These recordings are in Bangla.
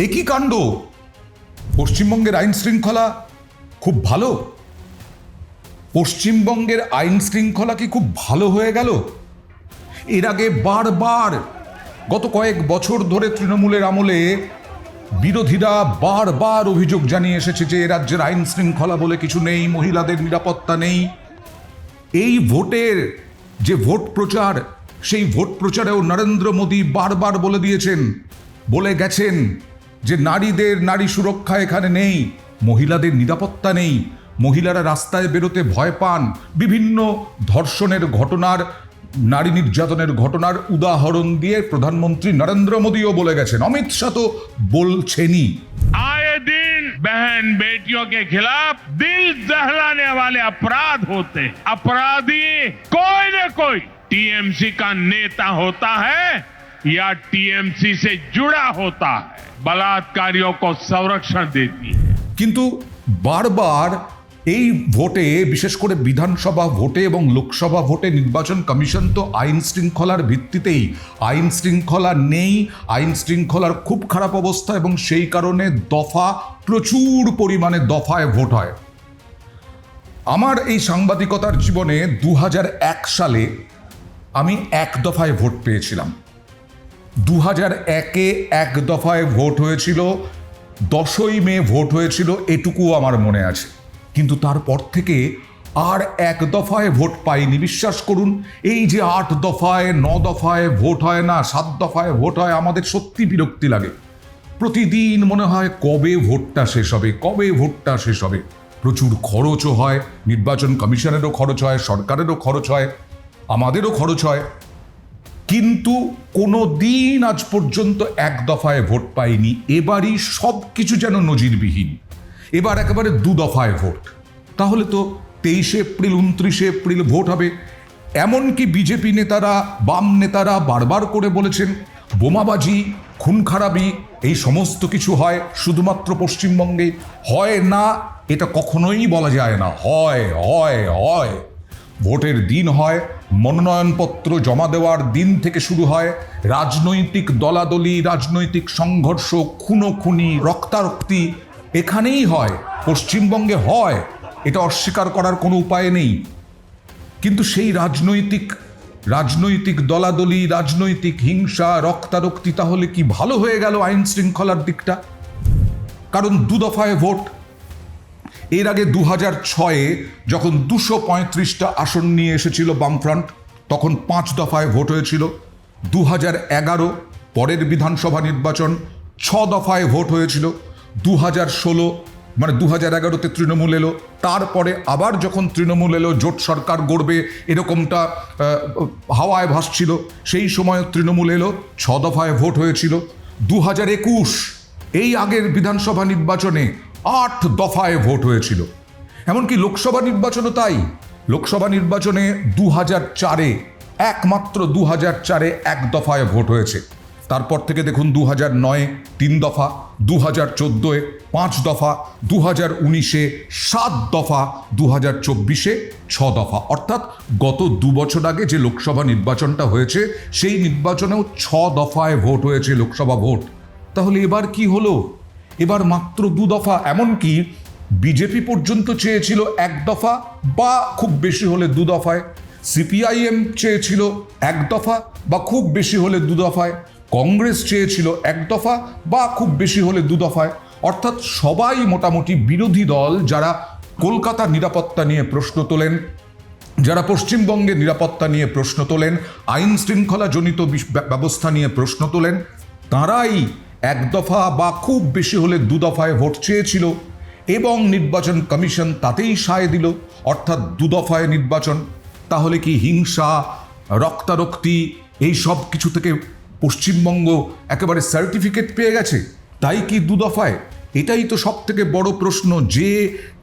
একই কাণ্ড। পশ্চিমবঙ্গের আইন শৃঙ্খলা খুব ভালো? পশ্চিমবঙ্গের আইন শৃঙ্খলা কি খুব ভালো হয়ে গেল? এর আগে বারবার গত কয়েক বছর ধরে তৃণমূলের আমলে বিরোধীরা বারবার অভিযোগ জানিয়ে এসেছে যে রাজ্যের আইন শৃঙ্খলা বলে কিছু নেই, মহিলাদের নিরাপত্তা নেই। এই ভোটের যে ভোট প্রচার, সেই ভোট প্রচারেও নরেন্দ্র মোদী বারবার বলে গেছেন যে নারী সুরক্ষা এখানে নেই, মহিলাদের নিরাপত্তা নেই, মহিলারা রাস্তায় বেরোতে ভয় পান। বিভিন্ন ধর্ষণের ঘটনার, নারী নির্যাতনের ঘটনার উদাহরণ দিয়ে প্রধানমন্ত্রী নরেন্দ্র মোদীও বলে গেছেন, অমিত শাহ তো বলছেনই। आए दिन बहन बेटियों के खिलाफ दिल दहलाने वाले अपराध होते हैं। अपराधी कोई न कोई टीएमसी का नेता होता है या टीएमसी से जुड़ा होता है। बलात्कारियों को संरक्षण देती है। কিন্তু বারবার এই ভোটে, বিশেষ করে বিধানসভা ভোটে এবং লোকসভা ভোটে নির্বাচন কমিশন তো আইন শৃঙ্খলার ভিত্তিতেই, আইন শৃঙ্খলা নেই, আইন শৃঙ্খলার খুব খারাপ অবস্থা এবং সেই কারণে প্রচুর পরিমাণে দফায় ভোট হয়। আমার এই সাংবাদিকতার জীবনে 2001 সালে আমি এক দফায় ভোট পেয়েছিলাম। 2001-এ এক দফায় ভোট হয়েছিল, 10ই মে ভোট হয়েছিল, এটুকু আমার মনে আছে। কিন্তু তারপর থেকে আর এক দফায় ভোট পাইনি। বিশ্বাস করুন, এই যে 8 দফায় 9 দফায় ভোট হয় না, 7 দফায় ভোট হয়, আমাদের সত্যি বিরক্তি লাগে। প্রতিদিন মনে হয় কবে ভোটটা শেষ হবে, কবে ভোটটা শেষ হবে। প্রচুর খরচও হয়, নির্বাচন কমিশনেরও খরচ হয়, সরকারেরও খরচ হয়, আমাদেরও খরচ হয়। কিন্তু কোনো দিন আজ পর্যন্ত এক দফায় ভোট পাইনি। এবারই সব কিছু যেন নজিরবিহীন। এবার একেবারে 2 দফায় ভোট। তাহলে তো 23 এপ্রিল 29 এপ্রিল ভোট হবে। এমনকি বিজেপি নেতারা, বাম নেতারা বারবার করে বলেছেন বোমাবাজি, খুন খারাপি, এই সমস্ত কিছু হয় শুধুমাত্র পশ্চিমবঙ্গে। হয় না এটা কখনোই বলা যায় না, হয় হয় হয়। ভোটের দিন হয়, মনোনয়নপত্র জমা দেওয়ার দিন থেকে শুরু হয় রাজনৈতিক দলাদলি, রাজনৈতিক সংঘর্ষ, খুনোখুনি, রক্তারক্তি এখানেই হয়, পশ্চিমবঙ্গে হয়, এটা অস্বীকার করার কোনো উপায় নেই। কিন্তু সেই রাজনৈতিক দলাদলি, রাজনৈতিক হিংসা, রক্তারক্তি তাহলে কি ভালো হয়ে গেল আইন শৃঙ্খলার দিকটা? কারণ 2 দফায় ভোট। এর আগে 2006-এ যখন 235টা আসন নিয়ে এসেছিল বামফ্রন্ট, তখন 5 দফায় ভোট হয়েছিল। 2011 পরের বিধানসভা নির্বাচন 6 দফায় ভোট হয়েছিল। 2016 মানে 2011-তে তৃণমূল এলো, তারপরে আবার যখন তৃণমূল এলো, জোট সরকার গড়বে এরকমটা হাওয়ায় ভাসছিল, সেই সময় তৃণমূল এলো, 6 দফায় ভোট হয়েছিল। 2021 এই আগের বিধানসভা নির্বাচনে 8 দফায় ভোট হয়েছিল। এমনকি লোকসভা নির্বাচনও তাই। লোকসভা নির্বাচনে 2004-এ, একমাত্র 2004-এ 1 দফায় ভোট হয়েছে। তারপর থেকে দেখুন 2009-এ 3 দফা, 2014-এ 5 দফা, 2019-এ 7 দফা, 2024-এ 6 দফা। অর্থাৎ গত 2 বছর আগে যে লোকসভা নির্বাচনটা হয়েছে, সেই নির্বাচনেও 6 দফায় ভোট হয়েছে, লোকসভা ভোট। তাহলে এবার কি হলো? এবার মাত্র 2 দফা। এমনকি বিজেপি পর্যন্ত চেয়েছিল 1 দফা বা খুব বেশি হলে 2 দফায়। সিপিআইএম চেয়েছিল 1 দফা বা খুব বেশি হলে 2 দফায়। কংগ্রেস চেয়েছিল 1 দফা বা খুব বেশি হলে 2 দফায়। অর্থাৎ সবাই মোটামুটি বিরোধী দল, যারা কলকাতার নিরাপত্তা নিয়ে প্রশ্ন তোলেন, যারা পশ্চিমবঙ্গের নিরাপত্তা নিয়ে প্রশ্ন তোলেন, আইন শৃঙ্খলা জনিত ব্যবস্থা নিয়ে প্রশ্ন তোলেন, তাঁরাই 1 দফা বা খুব বেশি হলে 2 দফায় ভোট চেয়েছিল এবং নির্বাচন কমিশন তাতেই সায় দিল, অর্থাৎ 2 দফায় নির্বাচন। তাহলে কি হিংসা, রক্তারক্তি এই সব কিছু থেকে পশ্চিমবঙ্গ একেবারে সার্টিফিকেট পেয়ে গেছে? তাই কি 2 দফায়? এটাই তো সব থেকে বড় প্রশ্ন। যে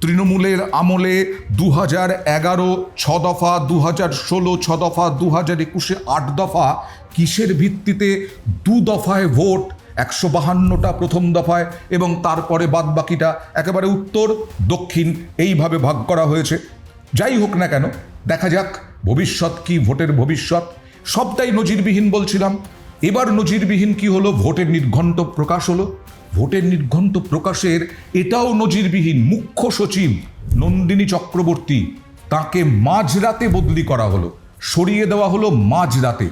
তৃণমূলের আমলে 2011 6 দফা, 2016 6 দফা, 2021-এ 8 দফা, কিসের ভিত্তিতে 2 দফায় ভোট, 152টা প্রথম দফায় এবং তারপরে বাদবাকিটা একেবারে উত্তর দক্ষিণ এইভাবে ভাগ করা হয়েছে? যাই হোক না কেন, দেখা যাক ভবিষ্যৎ কি, ভোটের ভবিষ্যৎ। সবটাই নজিরবিহীন বলছিলাম। এবার নজিরবিহীন কি হলো? ভোটের নির্ঘণ্ট প্রকাশ হলো। ভোটের নির্ঘণ্ট প্রকাশের এটাও নজিরবিহীন। মুখ্য সচিব নন্দিনী চক্রবর্তী, তাকে মাঝরাতে বদলি করা হলো, সরিয়ে দেওয়া হলো মাঝরাতে।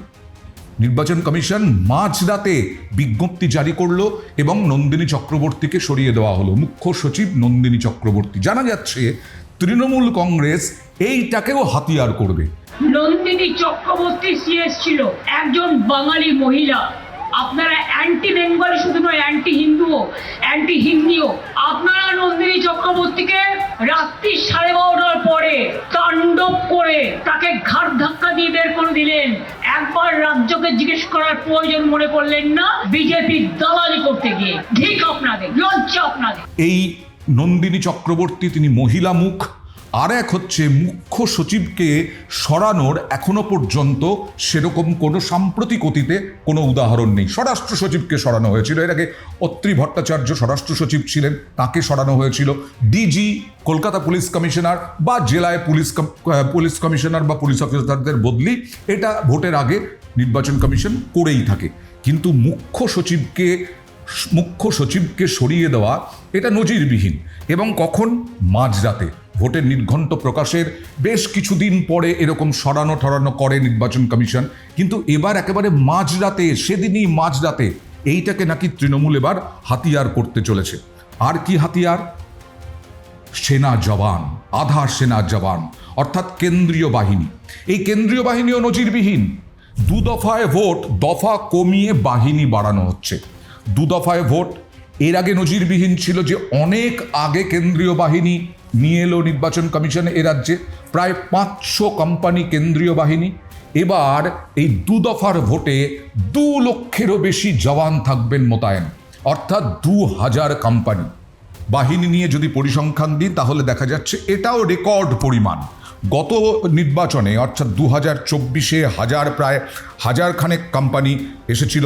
নির্বাচন কমিশন মাঝরাতে বিজ্ঞপ্তি জারি করলো এবং নন্দিনী চক্রবর্তীকে সরিয়ে দেওয়া হলো, মুখ্য সচিব নন্দিনী চক্রবর্তী। জানা যাচ্ছে তৃণমূল কংগ্রেস এইটাকেও হাতিয়ার করবে। নন্দিনী চক্রবর্তী সিএস ছিল একজন বাঙালি মহিলা। আপনারা অ্যান্টি বেঙ্গলি শুধু নয়, অ্যান্টি হিন্দুও, অ্যান্টি হিন্দিও। আপনারা নন্দিনী চক্রবর্তীকে রাত্রি 12:30টার পরে তাণ্ডব করে তাকে ঘাট ধাক্কা দিয়ে বের করে দিলেন। একবার রাজ্যকে জিজ্ঞেস করার প্রয়োজন মনে করলেন না বিজেপি দালালি করতে গিয়ে। ঠিক আপনাদের, লজ্জা আপনাদের। এই নন্দিনী চক্রবর্তী তিনি মহিলা মুখ, আর এক হচ্ছে মুখ্য সচিবকে সরানোর এখনো পর্যন্ত সেরকম কোনো সাম্প্রতিক অতীতে কোনো উদাহরণ নেই। স্বরাষ্ট্র সচিবকে সরানো হয়েছিল, এর আগে অত্রি ভট্টাচার্য স্বরাষ্ট্র সচিব ছিলেন, তাকে সরানো হয়েছিল। ডিজি, কলকাতা পুলিশ কমিশনার বা জেলায় পুলিশ কমিশনার বা পুলিশ অফিসারদের বদলি, এটা ভোটের আগে নির্বাচন কমিশন করেই থাকে। কিন্তু মুখ্য সচিবকে সরিয়ে দেওয়া এটা নজিরবিহীন। এবং কখন? মাঝরাতে, ভোটের নির্ঘণ্ট প্রকাশের বেশ কিছুদিন পরে এরকম সরানো করে নির্বাচন কমিশন, কিন্তু এবার একেবারে মাঝরাতে, সেদিনই মাঝরাতে। এইটাকে নাকি তৃণমূল এবার হাতিয়ার করতে চলেছে। আর কি হাতিয়ার? সেনা জওয়ান, আধা সেনা জওয়ান, অর্থাৎ কেন্দ্রীয় বাহিনী। এই কেন্দ্রীয় বাহিনীও নজিরবিহীন। 2 দফায় ভোট, দফা কমিয়ে বাহিনী বাড়ানো হচ্ছে। 2 দফায় ভোট, এর আগে নজিরবিহীন ছিল যে অনেক আগে কেন্দ্রীয় বাহিনী নিয়ে এলো নির্বাচন কমিশন এ রাজ্যে, প্রায় 500 কোম্পানি কেন্দ্রীয় বাহিনী। এবার এই 2 দফার ভোটে 2 লক্ষেরও বেশি জওয়ান থাকবেন মোতায়েন, অর্থাৎ 2000 কোম্পানি বাহিনী নিয়ে যদি পরিসংখ্যান দিই তাহলে দেখা যাচ্ছে এটাও রেকর্ড পরিমাণ। গত নির্বাচনে অর্থাৎ 2024-এ প্রায় 1000 খানেক কোম্পানি এসেছিল,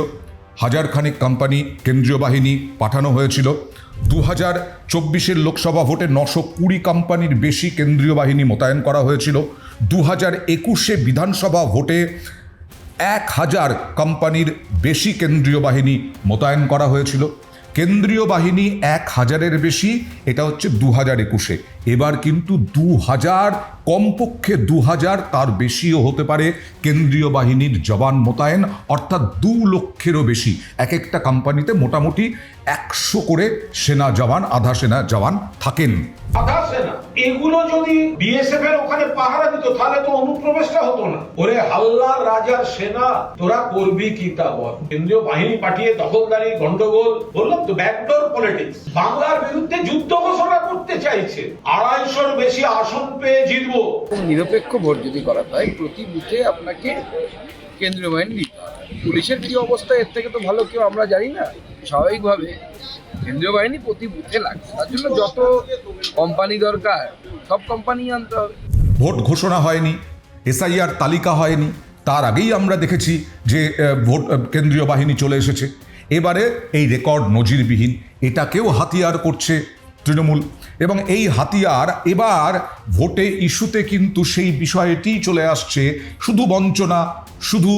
1000 খানেক কোম্পানি কেন্দ্রীয় বাহিনী পাঠানো হয়েছিল। 2024-এর লোকসভা ভোটে 920 কোম্পানির বেশি কেন্দ্রীয় বাহিনী মোতায়েন করা হয়েছিল। 2021-এ বিধানসভা ভোটে 1000 কোম্পানির বেশি কেন্দ্রীয় বাহিনী মোতায়েন করা হয়েছিল। কেন্দ্রীয় বাহিনী 1000-এর বেশি, এটা হচ্ছে 2021-এ। এবার কিন্তু 2000, কমপক্ষে 2000, তার বেশিও হতে পারে কেন্দ্রীয় বাহিনীর জওয়ান মোতায়েন, অর্থাৎ 2 লক্ষেরও বেশি। এক একটা কোম্পানিতে মোটামুটি 100 করে সেনা জওয়ান, আধা সেনা জওয়ান থাকেন। আধা সেনা, এগুলো যদি বিএসএফ এর ওখানে পাহারা দিত তাহলে তো অনুপ্রবেশটা হতো না। ওরে হাল্লার রাজার সেনা, তোরা করবি কি তা বল। কেন্দ্রীয় বাহিনী পাঠিয়ে দখলদারি, গন্ডগোল, বললাম তো ব্যাকডোর পলিটিক্স। বাংলার বিরুদ্ধে যুদ্ধ ঘোষণা করতে চাইছে, 250-র বেশি আসন পেয়ে জিতবো। নিরপেক্ষ ভোট যদি করা হয়, প্রতি বুথে আপনাকে কেন্দ্রীয় বাহিনী দিতে হবে। পুলিশের কি অবস্থা, এর থেকে তো ভালো কেউ আমরা জানি না। স্বাভাবিকভাবে কেন্দ্রীয় বাহিনী প্রতি বুথে লাগবে, তার জন্য যত কোম্পানি দরকার সব কোম্পানি আনতে হবে। ভোট ঘোষণা হয়নি, এসআইআর তালিকা হয়নি, তার আগেই আমরা দেখেছি যে ভোট কেন্দ্রীয় বাহিনী চলে এসেছে। এবারে এই রেকর্ড নজিরবিহীন, এটাকেও হাতিয়ার করছে তৃণমূল। এবং এই হাতিয়ার এবার ভোটে ইস্যুতে কিন্তু সেই বিষয়টি চলে আসছে, শুধু বঞ্চনা, শুধু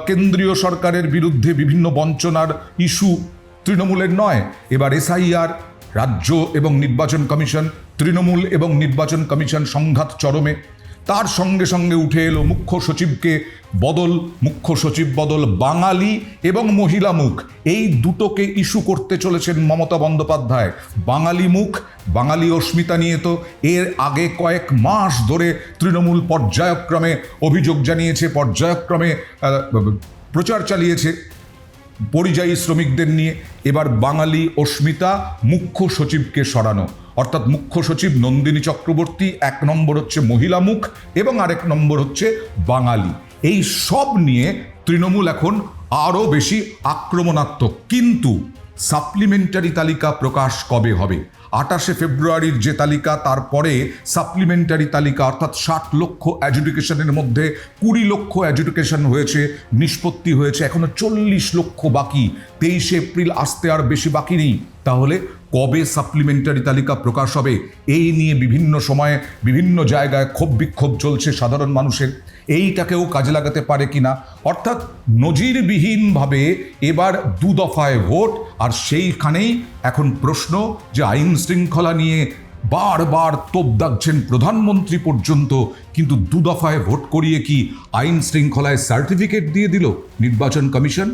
কেন্দ্রীয় সরকারের বিরুদ্ধে বিভিন্ন বঞ্চনার ইস্যু তৃণমূলের নয়। এবার এসআইআর, রাজ্য এবং নির্বাচন কমিশন, তৃণমূল এবং নির্বাচন কমিশন সংঘাত চরমে। তার সঙ্গে সঙ্গে উঠে এলো মুখ্য সচিব বদল, বাঙালি এবং মহিলা মুখ, এই দুটোকে ইস্যু করতে চলেছেন মমতা বন্দ্যোপাধ্যায়। বাঙালি অস্মিতা নিয়ে তো এর আগে কয়েক মাস ধরে তৃণমূল পর্যায়ক্রমে অভিযোগ জানিয়েছে, পর্যায়ক্রমে প্রচার চালিয়েছে পরিযায়ী শ্রমিকদের নিয়ে। এবার বাঙালি অস্মিতা, মুখ্য সচিবকে সরানো, অর্থাৎ মুখ্য সচিব নন্দিনী চক্রবর্তী, 1 নম্বর হচ্ছে মহিলা মুখ এবং আরেক নম্বর হচ্ছে বাঙালি। এই সব নিয়ে তৃণমূল এখন আরও বেশি আক্রমণাত্মক। কিন্তু সাপ্লিমেন্টারি তালিকা প্রকাশ কবে হবে? 28শে ফেব্রুয়ারির যে তালিকা, তারপরে সাপ্লিমেন্টারি তালিকা, অর্থাৎ 60 লক্ষ অ্যাডজুডিকেশনের মধ্যে 20 লক্ষ অ্যাডজুডিকেশন হয়েছে, নিষ্পত্তি হয়েছে, এখনো 40 লক্ষ বাকি। 23শে এপ্রিল আসতে আর বেশি বাকি নেই। তাহলে কবে সাপ্লিমেন্টারি তালিকা প্রকাশ হবে এই নিয়ে বিভিন্ন সময়ে বিভিন্ন জায়গায় ক্ষোভ বিক্ষোভ চলছে সাধারণ মানুষের, এইটাকেও কাজে লাগাতে পারে কিনা। অর্থাৎ নজিরবিহীনভাবে এবার 2 দফায় ভোট, আর সেইখানেই এখন প্রশ্ন যে আইন শৃঙ্খলা নিয়ে বারবার তোপ দাগছেন প্রধানমন্ত্রী পর্যন্ত, কিন্তু 2 দফায় ভোট করিয়ে কি আইন শৃঙ্খলায় সার্টিফিকেট দিয়ে দিল নির্বাচন কমিশন?